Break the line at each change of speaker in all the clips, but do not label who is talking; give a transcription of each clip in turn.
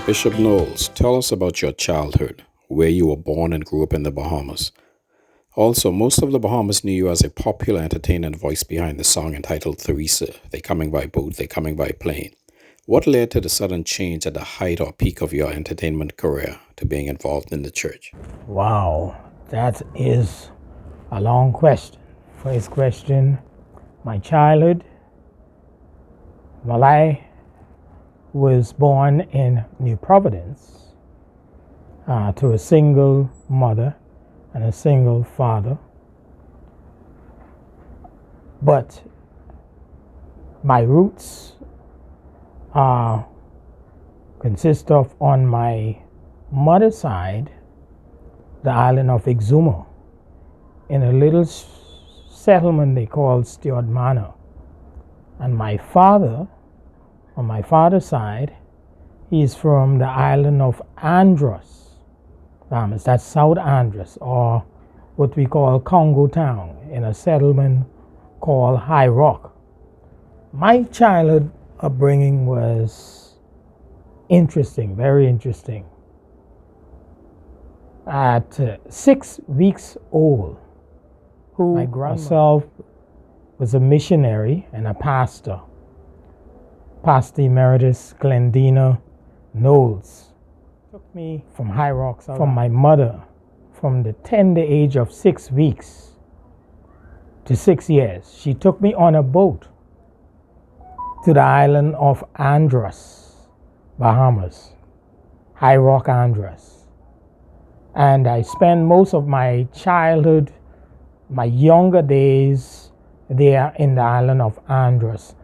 Bishop Knowles, tell us about your childhood, where you were born and grew up in the Bahamas. Also, most of the Bahamas knew you as a popular entertainer and voice behind the song entitled Theresa, They Coming by Boat, They Coming by Plane. What led to the sudden change at the height or peak of your entertainment career to being involved in the church?
Wow, that is a long question. First question, my childhood. Well, I was born in New Providence to a single mother and a single father. But my roots consist of, on my mother's side, the island of Exuma, in a little settlement they call Stewart Manor. And my father, on my father's side, he's from the island of Andros, Bahamas. That's South Andros, or what we call Congo Town, in a settlement called High Rock. My childhood upbringing was interesting, very interesting. At 6 weeks old, my grandmother was a missionary and a pastor, Pastor Emeritus Glendina Knowles. Took me from High Rocks, from my mother, from the tender age of 6 weeks to 6 years. She took me on a boat to the island of Andros, Bahamas, High Rock, Andros. And I spent most of my childhood, my younger days, there in the island of Andros,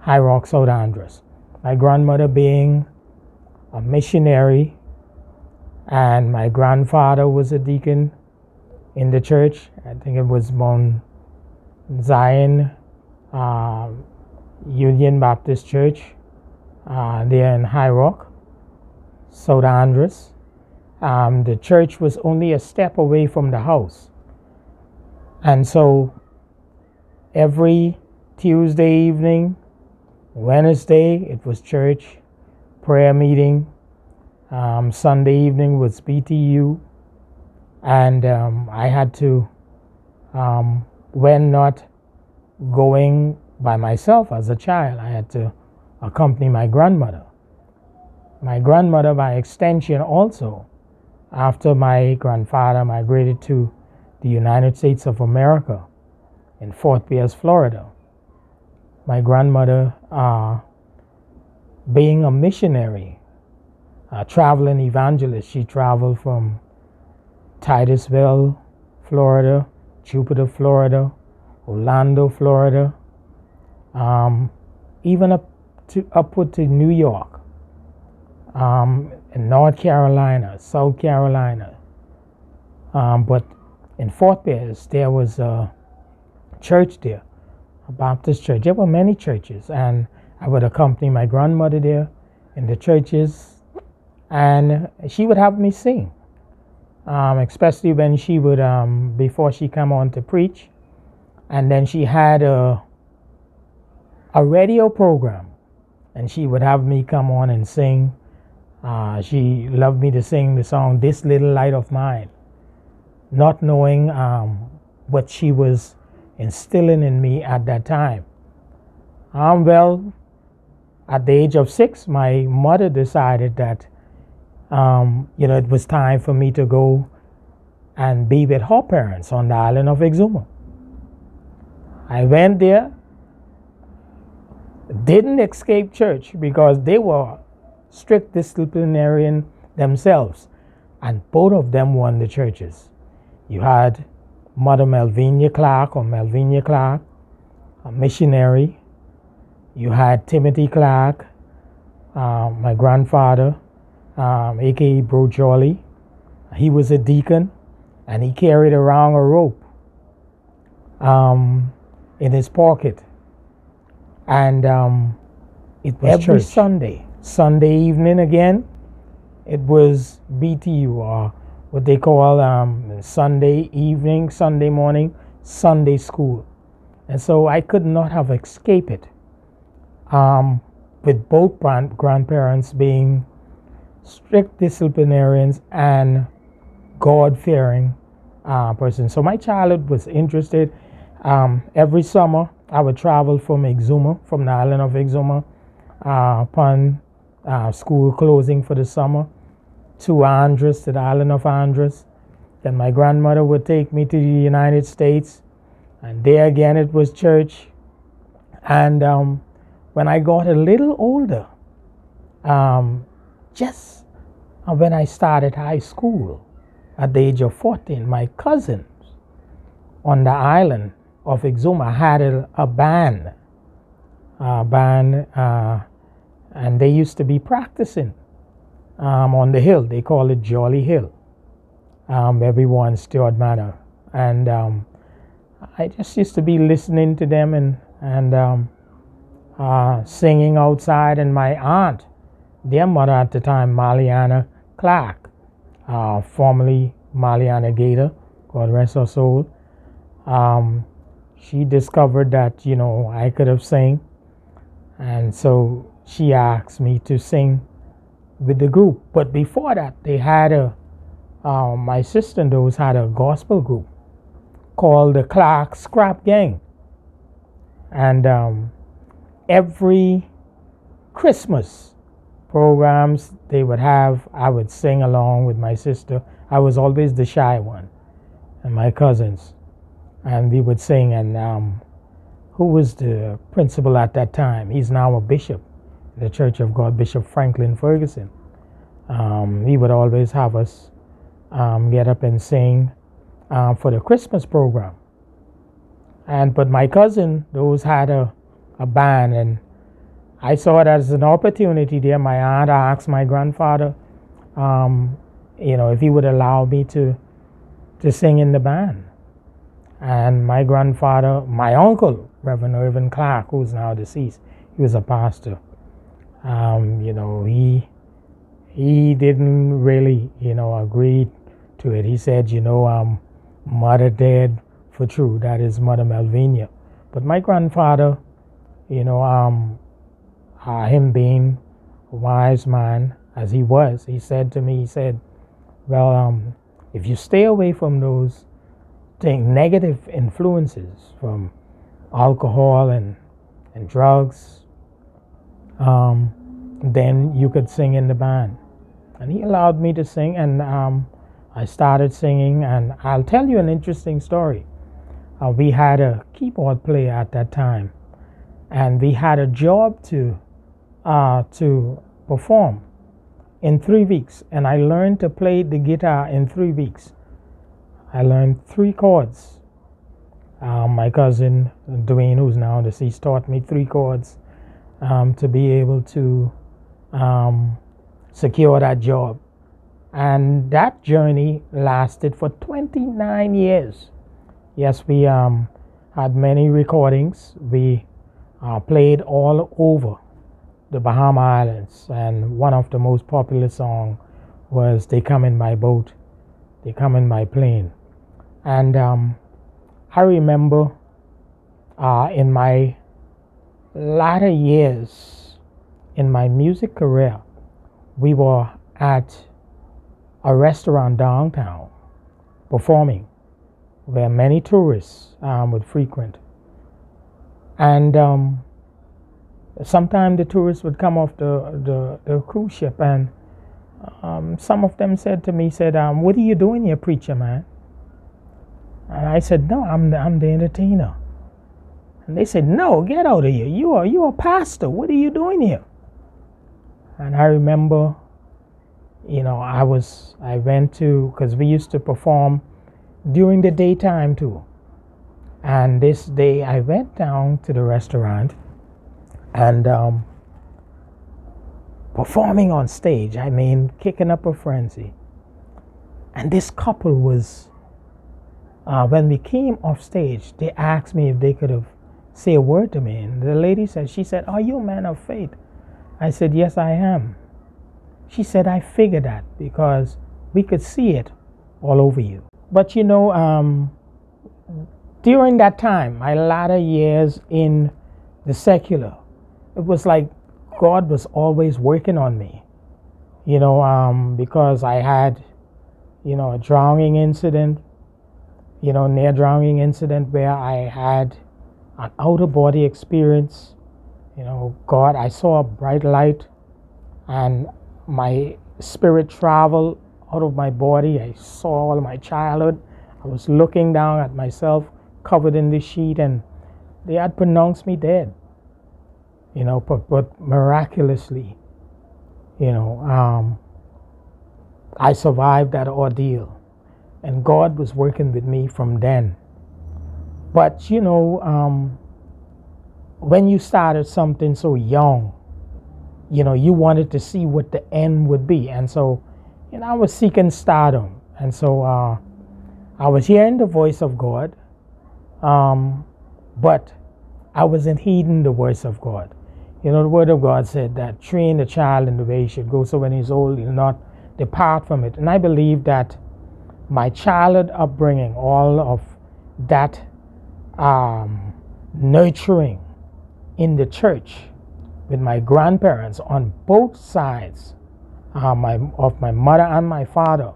High Rock, South Andros. My grandmother being a missionary, and my grandfather was a deacon in the church. I think it was Mount Zion Union Baptist Church there in High Rock, South Andros. The church was only a step away from the house. And so every Tuesday evening, Wednesday, it was church, prayer meeting. Sunday evening was BTU. And I had to, when not going by myself as a child, I had to accompany my grandmother. My grandmother, by extension also, after my grandfather migrated to the United States of America in Fort Pierce, Florida. My grandmother, being a missionary, a traveling evangelist, she traveled from Titusville, Florida, Jupiter, Florida, Orlando, Florida, even upward to New York, in North Carolina, South Carolina. But in Fort Pierce, there was a church there, a Baptist church. There were many churches, and I would accompany my grandmother there in the churches, and she would have me sing, especially when she would, before she come on to preach. And then she had a radio program, and she would have me come on and sing. She loved me to sing the song, This Little Light of Mine, not knowing what she was instilling in me at that time. Well, at the age of 6, my mother decided that it was time for me to go and be with her parents on the island of Exuma. I went there, didn't escape church because they were strict disciplinarian themselves, and both of them won the churches. You had Mother Melvinia Clark, a missionary. You had Timothy Clark, my grandfather, a.k.a. Bro Jolly. He was a deacon, and he carried around a rope in his pocket. And it was every church. Sunday evening again, it was BTU, or what they call Sunday evening, Sunday morning, Sunday school. And so I could not have escaped it. With both grandparents being strict disciplinarians and God-fearing person. So my childhood was interested. Every summer, I would travel from Exuma, from the island of Exuma, upon school closing for the summer, to Andros, to the island of Andros. Then my grandmother would take me to the United States, and there again it was church. And when I got a little older, just when I started high school, at the age of 14, my cousins on the island of Exuma had a band, and they used to be practicing on the hill. They call it Jolly Hill, everyone Stewart Manor. And I just used to be listening to them and singing outside. And my aunt, their mother at the time, Mariana Clark, formerly Mariana Gator, God rest her soul, she discovered that, I could have sing. And so she asked me to sing with the group. But before that, they had my sister and those had a gospel group called the Clark Scrap Gang. And every Christmas programs they would have, I would sing along with my sister. I was always the shy one, and my cousins. And we would sing. And who was the principal at that time? He's now a bishop in the Church of God, Bishop Franklin Ferguson. He would always have us get up and sing for the Christmas program. But my cousin, those had a band, and I saw it as an opportunity there. My aunt asked my grandfather, if he would allow me to sing in the band. And my grandfather, my uncle, Reverend Irvin Clark, who's now deceased, he was a pastor. He didn't really, agree to it. He said, mother dead for true. That is Mother Melvinia. But my grandfather, him being a wise man as he was, he said to me, well, if you stay away from those negative influences from alcohol and drugs, then you could sing in the band. And he allowed me to sing, and I started singing. And I'll tell you an interesting story. We had a keyboard player at that time, and we had a job to perform in 3 weeks, and I learned to play the guitar in 3 weeks. I learned 3 chords. My cousin Dwayne, who's now deceased, taught me 3 chords to be able to secure that job. And that journey lasted for 29 years. Yes, we had many recordings. We played all over the Bahama Islands, and one of the most popular songs was They Come in My Boat, They Come in My Plane. And I remember in my latter years in my music career, we were at a restaurant downtown performing where many tourists would frequent. And sometimes the tourists would come off the cruise ship, and some of them said to me, what are you doing here, preacher man? And I said, no, I'm the entertainer. And they said, no, get out of here. You're a pastor. What are you doing here? And I remember, I went to, because we used to perform during the daytime too. And this day I went down to the restaurant and performing on stage, kicking up a frenzy. And this couple was, when we came off stage, they asked me if they could have say a word to me. And the lady she said, are you a man of faith? I said, yes, I am. She said, I figured that because we could see it all over you. But during that time, my latter years in the secular, it was like God was always working on me. because I had, a drowning incident, near drowning incident where I had an outer body experience. God, I saw a bright light and my spirit traveled out of my body. I saw all my childhood. I was looking down at myself covered in the sheet, and they had pronounced me dead. But miraculously, I survived that ordeal, and God was working with me from then. But when you started something so young, you wanted to see what the end would be, and so I was seeking stardom, and so I was hearing the voice of God, but I wasn't heeding the voice of God. The word of God said that train the child in the way he should go, so when he's old he'll not depart from it. And I believe that my childhood upbringing, all of that nurturing in the church with my grandparents on both sides of my mother and my father,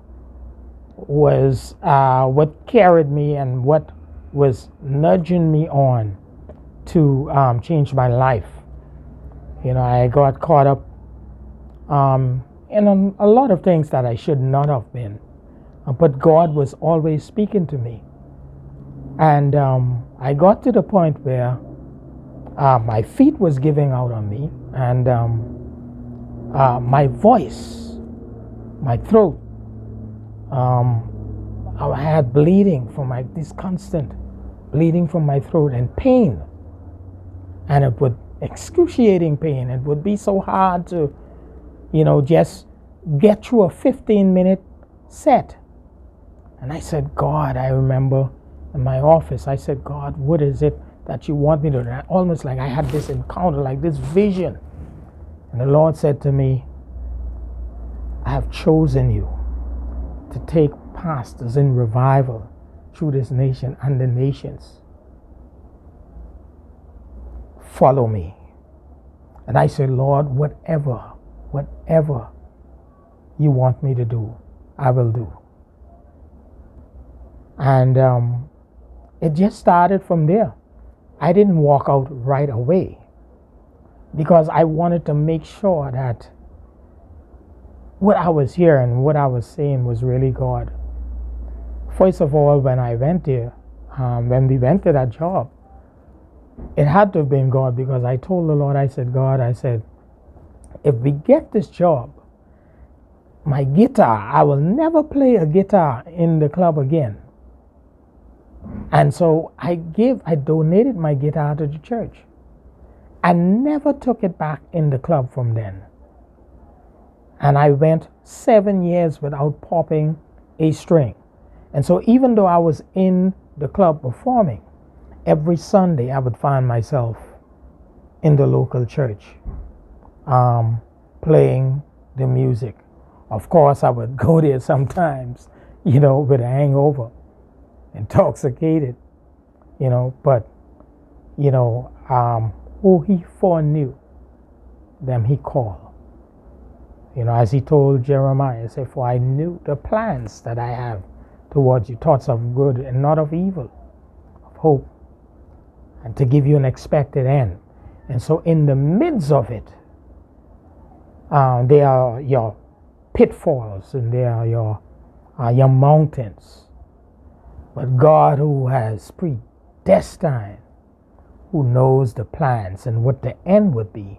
was what carried me and what was nudging me on to change my life. I got caught up in a lot of things that I should not have been, but God was always speaking to me. And I got to the point where my feet was giving out on me, and my voice, my throat, I had bleeding from this constant bleeding from my throat and pain, and it would excruciating pain. It would be so hard to, just get through a 15-minute set. And I said, God, I remember in my office, I said, God, what is it that you want me to do? And almost like I had this encounter, like this vision. And the Lord said to me, I have chosen you to take pastors in revival through this nation and the nations. Follow me. And I said, Lord, whatever you want me to do, I will do. And it just started from there. I didn't walk out right away because I wanted to make sure that what I was hearing, what I was saying was really God. First of all, when I went there, when we went to that job, it had to have been God, because I told the Lord, I said, God, I said, if we get this job, my guitar, I will never play a guitar in the club again. And so I donated my guitar to the church. I never took it back in the club from then. And I went 7 years without popping a string. And so even though I was in the club performing, every Sunday I would find myself in the local church playing the music. Of course, I would go there sometimes, with a hangover, intoxicated, but, who he foreknew, them he called. As he told Jeremiah, he said, for I knew the plans that I have towards you, thoughts of good and not of evil, of hope, and to give you an expected end. And so in the midst of it, there are your pitfalls and there are your mountains. But God, who has predestined, who knows the plans and what the end would be,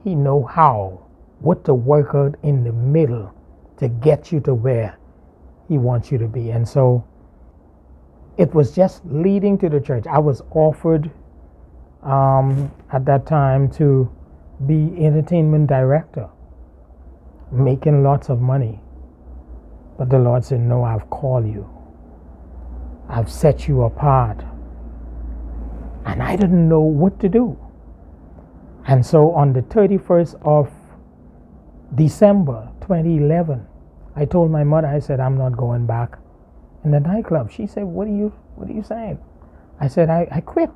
he knows what to work out in the middle to get you to where he wants you to be. And so it was just leading to the church. I was offered at that time to be entertainment director, making lots of money. But the Lord said, no, I've called you. I've set you apart. And I didn't know what to do. And so on the 31st of December 2011, I told my mother, I said, I'm not going back in the nightclub. She said, what are you saying? I said, I quit.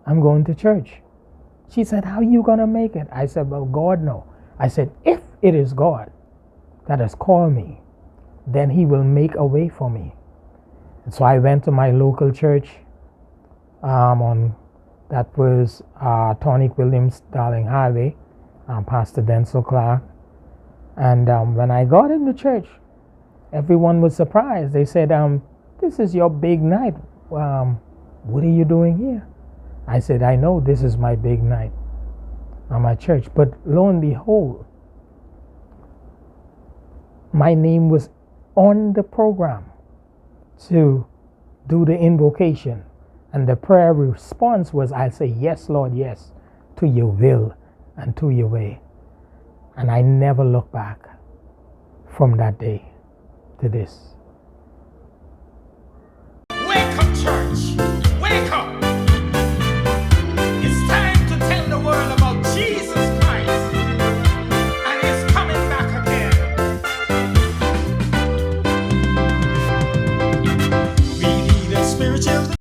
I'm going to church. She said, how are you going to make it? I said, well, God knows. I said, if it is God, that has called me, then he will make a way for me. And so I went to my local church on that was Tonic Williams Darling Highway, Pastor Denzel Clark. And when I got in the church, everyone was surprised. They said, this is your big night. What are you doing here? I said, I know this is my big night at my church. But lo and behold, my name was on the program to do the invocation. And the prayer response was, I say, yes, Lord, yes, to your will and to your way. And I never look back from that day to this.